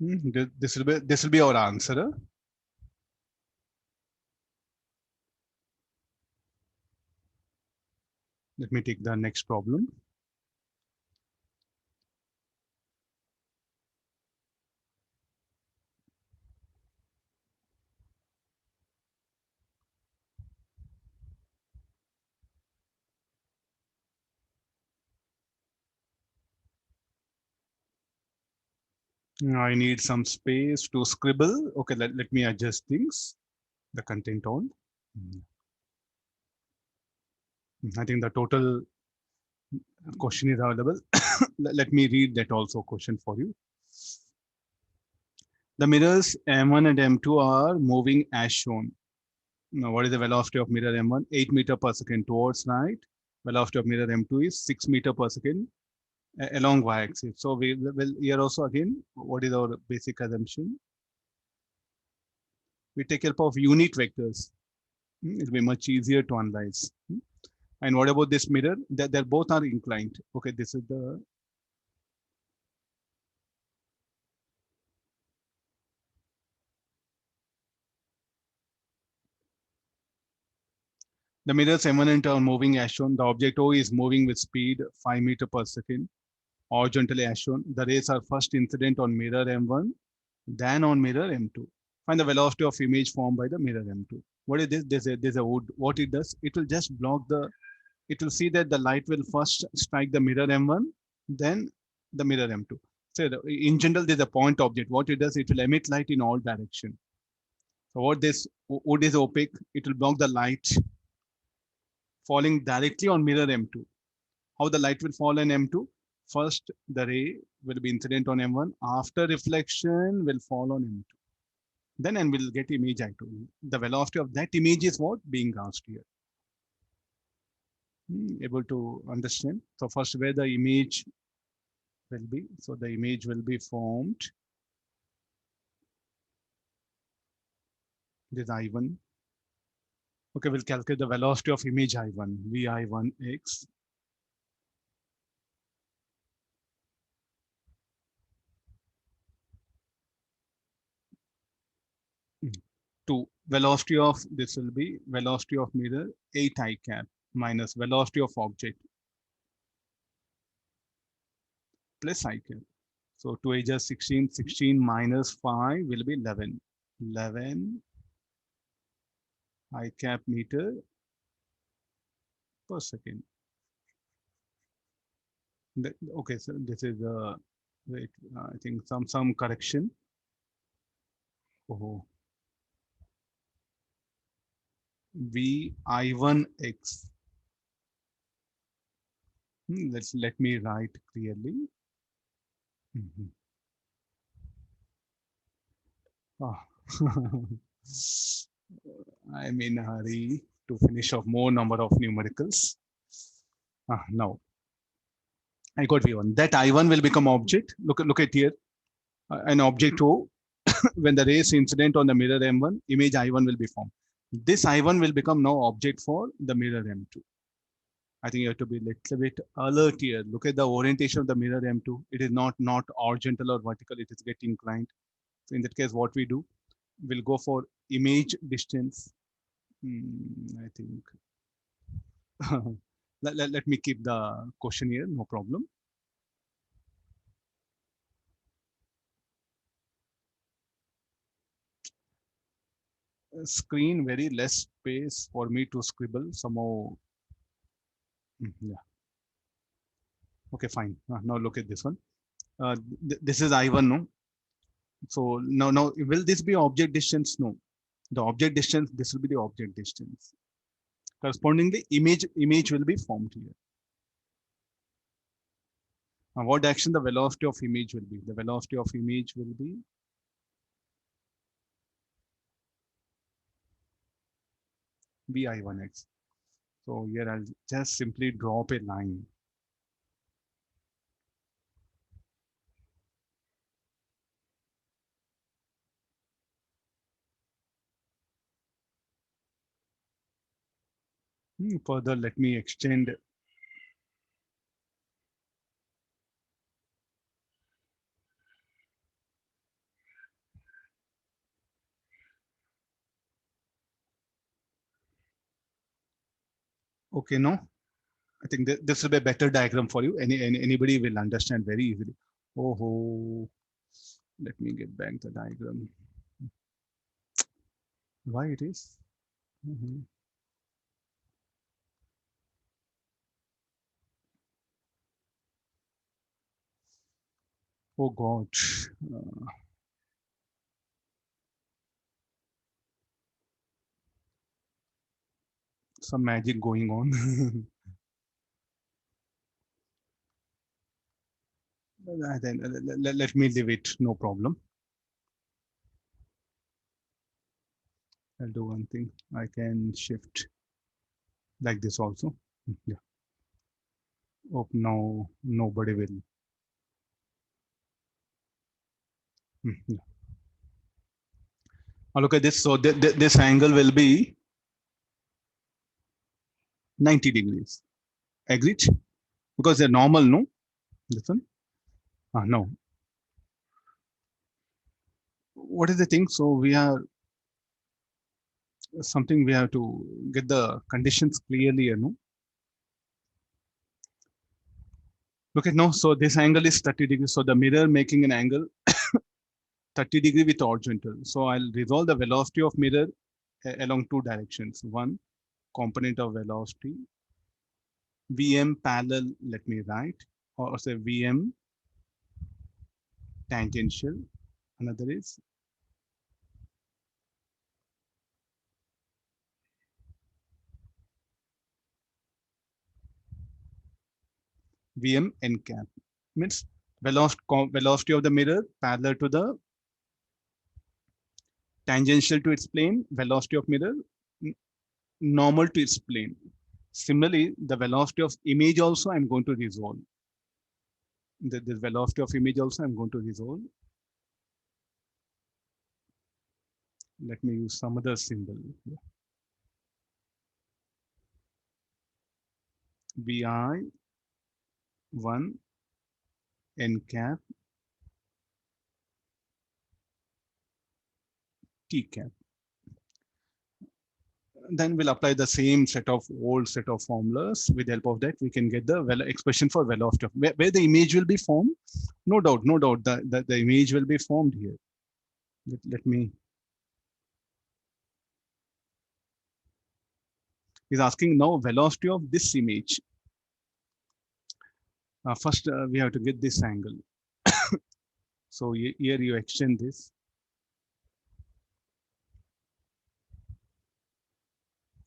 This will be our answer. Let me take the next problem. I need some space to scribble. Okay, let me adjust things, the content on. I think the total question is available. Let me read that also question for you. The mirrors M1 and M2 are moving as shown. Now, what is the velocity of mirror M1? 8 meter per second towards right. Velocity of mirror M2 is 6 meter per second along y-axis. So we will here also again, what is our basic assumption? We take help of unit vectors. It'll be much easier to analyze. And what about this mirror? They both are inclined. Okay, this is the mirrors M1 and 2 are moving as shown. The object O is moving with speed 5 meter per second, horizontally as shown. The rays are first incident on mirror M1, then on mirror M2. Find the velocity of image formed by the mirror M2. What is this? There's a wood. What it does, it will just block the, it will see that the light will first strike the mirror M1, then the mirror M2. So in general, there's a point object. What it does, it will emit light in all direction. So what this wood is opaque, it will block the light falling directly on mirror M2. How the light will fall on M2? First, the ray will be incident on M1. After reflection, will fall on M2. Then and we'll get image I2. The velocity of that image is what being asked here. Able to understand? So first, where the image will be. So the image will be formed. This I1. Okay, we'll calculate the velocity of image I1, Vi1x. To velocity of, this will be velocity of mirror 8 I cap minus velocity of object plus I cap. So 2 is 16, 16 minus 5 will be 11. 11 I cap meter per second. Okay, so this is wait, I think some correction. Oh, Vi1x. Let me write clearly. Oh. I'm in a hurry to finish off more number of numericals. Now I got V1. That I1 will become object. Look at here. An object O. When the rays incident on the mirror M1, image I1 will be formed. This I1 will become now object for the mirror M2. I think you have to be a little bit alert here. Look at the orientation of the mirror M2. It is not horizontal or vertical. It is getting inclined. So in that case, what we do, we'll go for image distance. I think let me keep the question here, no problem. Screen very less space for me to scribble somehow. Yeah. Okay, fine. Now look at this one. This is I1, no? So now will this be object distance? No. The object distance, this will be the object distance. Correspondingly, image will be formed here. Now, what action the velocity of image will be? The velocity of image will be Vi1x. So here I'll just simply drop a line. Further, let me extend. Okay, no, I think this will be a better diagram for you. Anybody will understand very easily. Oh, let me get back the diagram. Why it is? Mhm. Oh God, uh, some magic going on. Then let me leave it. No problem. I'll do one thing. I can shift like this also. Yeah. Oh, no, nobody will. Yeah. Now look at this. So this angle will be 90 degrees. Agreed? Because they're normal, no? This one? No. What is the thing? So we are something we have to get the conditions clearly, you know. Look at now. So this angle is 30 degrees. So the mirror making an angle 30 degree with horizontal. So I'll resolve the velocity of mirror along two directions. One component of velocity, Vm parallel, let me write, or say Vm tangential. Another is Vm n cap. Means velocity of the mirror parallel to the tangential to its plane, velocity of mirror normal to its plane. Similarly, the velocity of image also I'm going to resolve. The velocity of image also I'm going to resolve. Let me use some other symbol. Vi 1 n cap t cap. Then we'll apply the same old set of formulas. With the help of that, we can get the expression for velocity. Where the image will be formed, no doubt, the image will be formed here. Let me. He's asking now velocity of this image. First, we have to get this angle. So here you extend this.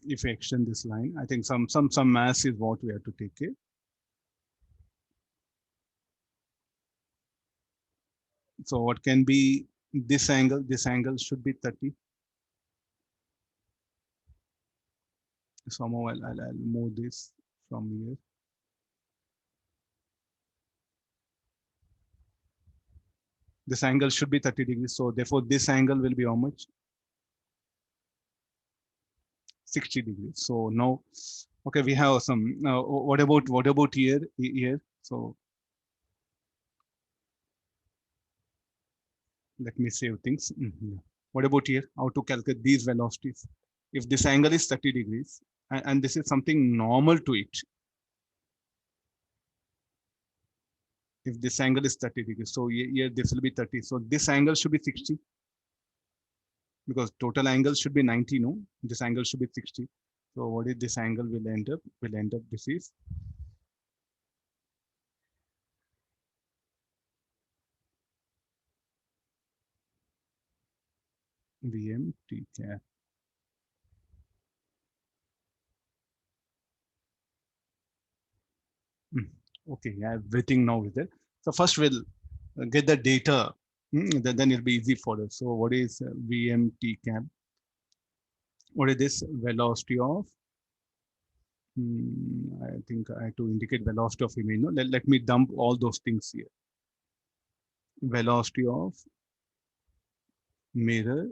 If you extend this line, I think some mass is what we have to take care. So what can be this angle? This angle should be 30. Somehow I'll move this from here. This angle should be 30 degrees. So therefore this angle will be how much? 60 degrees. So now, okay, we have some, what about here? Here. So let me save things. What about here? How to calculate these velocities? If this angle is 30 degrees and this is something normal to it, if this angle is 30 degrees, so here this will be 30. So this angle should be 60 because total angle should be 90, no? This angle should be 60. So what is this angle will end up? Will end up, this is Vm t cap. Okay, yeah, everything now is there. So first we'll get the data, then it'll be easy for us. So what is Vm t cap? What is this velocity of? I think I have to indicate velocity of image. No? Let me dump all those things here. Velocity of mirror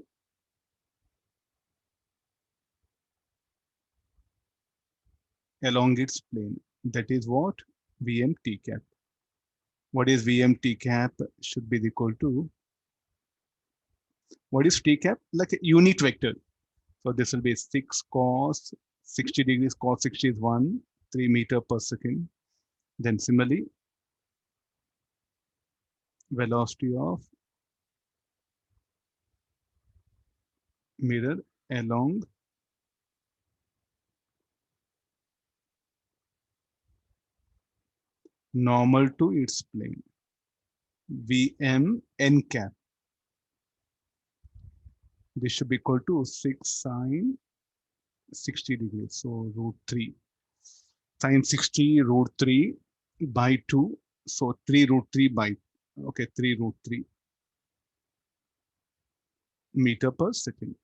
along its plane. That is what? Vm t cap. What is Vm t cap? Should be equal to, what is t cap? Like a unit vector. So this will be 6 cos 60 degrees cos 60 is 1, 3 meter per second. Then similarly, velocity of mirror along normal to its plane. Vm n cap. This should be equal to 6 sine 60 degrees. So root 3. Sine 60 root 3 by 2. So 3 root 3 by, okay, 3 root 3 meter per second.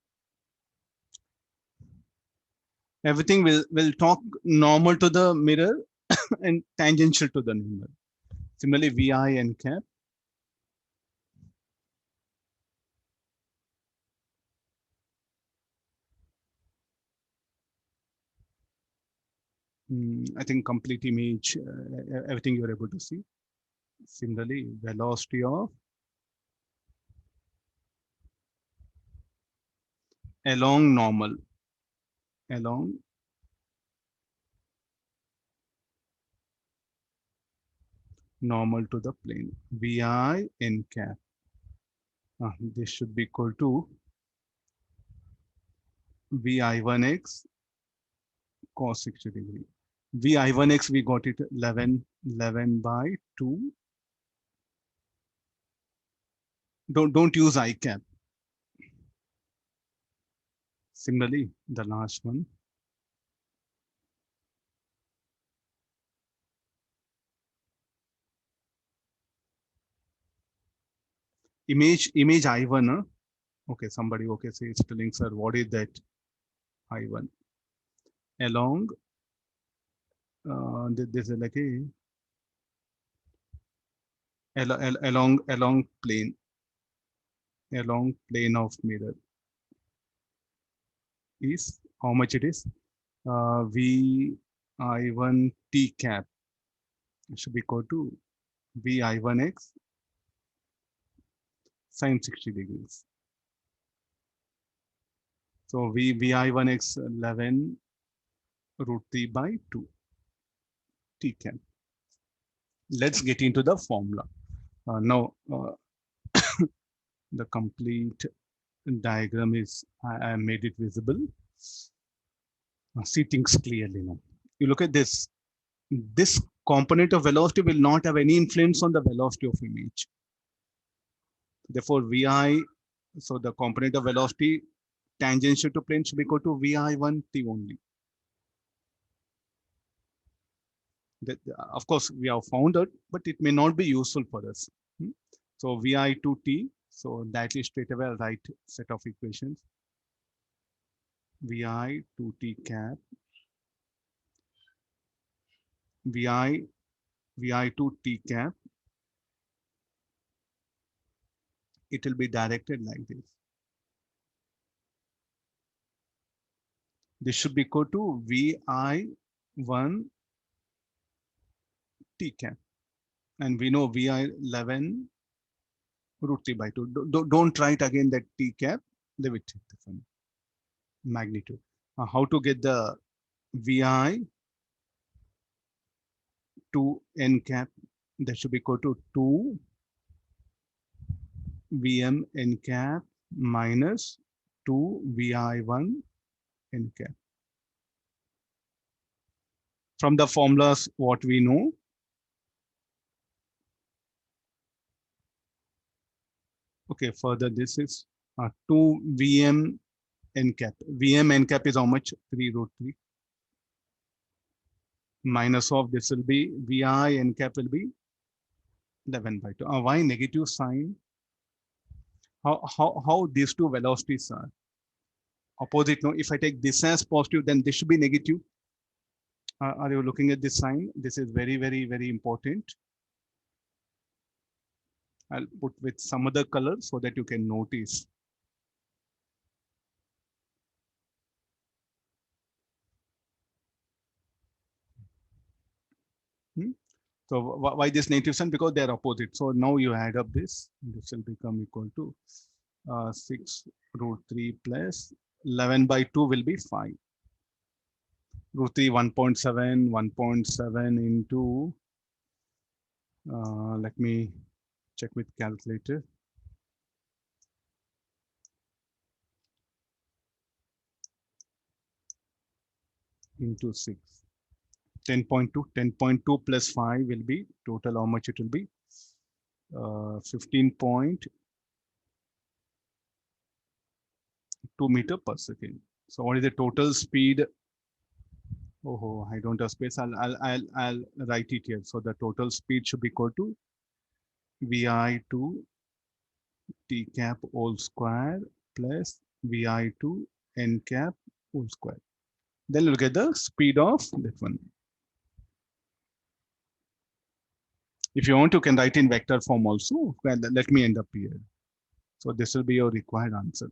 Everything will talk normal to the mirror and tangential to the mirror. Similarly, Vi n cap. I think complete image, everything you're able to see. Similarly, velocity of along normal, along normal to the plane. Vi n cap. This should be equal to Vi1x cos 60 degree. Vi1x, we got it 11 by 2. Don't use I cap. Similarly, the last one. Image I1. Okay, somebody say it's telling, sir, what is that I1? Along this is like a along plane of mirror is how much it is? Vi1 t cap should be equal to Vi1x sine 60 degrees. So Vi1x 11 root 3 by 2 t cap. Let's get into the formula. Now, the complete diagram is, I made it visible. See things clearly now. You look at this. This component of velocity will not have any influence on the velocity of image. Therefore, Vi, so the component of velocity tangential to plane should be equal to Vi1t only. That, of course, we have found out, but it may not be useful for us. So Vi2t, so that is straight away a right set of equations. Vi2t cap, Vi2t cap, it will be directed like this. This should be equal to Vi1 t cap. And we know Vi11 root 3 by 2. Don't write again that t cap, leave it different magnitude. How to get the Vi to n cap? That should be equal to 2 Vm n cap minus 2 Vi1 n cap. From the formulas, what we know, okay, further this is 2 Vm n cap. Vm n cap is how much? 3 root 3. Minus of this will be Vi n cap will be 11 by 2. Why negative sign? How these two velocities are opposite? No, if I take this as positive, then this should be negative. Are you looking at this sign? This is very, very, very important. I'll put with some other color so that you can notice. So why this negative sign? Because they are opposite. So now you add up this. This will become equal to 6 root 3 plus 11 by 2 will be 5. root 3 1.7 into let me check with calculator. Into 6. 10.2. 10.2 plus 5 will be total. How much it will be? 15.2 meter per second. So what is the total speed? Oh, I don't have space. I'll write it here. So the total speed should be equal to VI to T cap whole square plus VI to N cap whole square. Then you'll get the speed of that one. If you want, you can write in vector form also. Well, let me end up here. So this will be your required answer.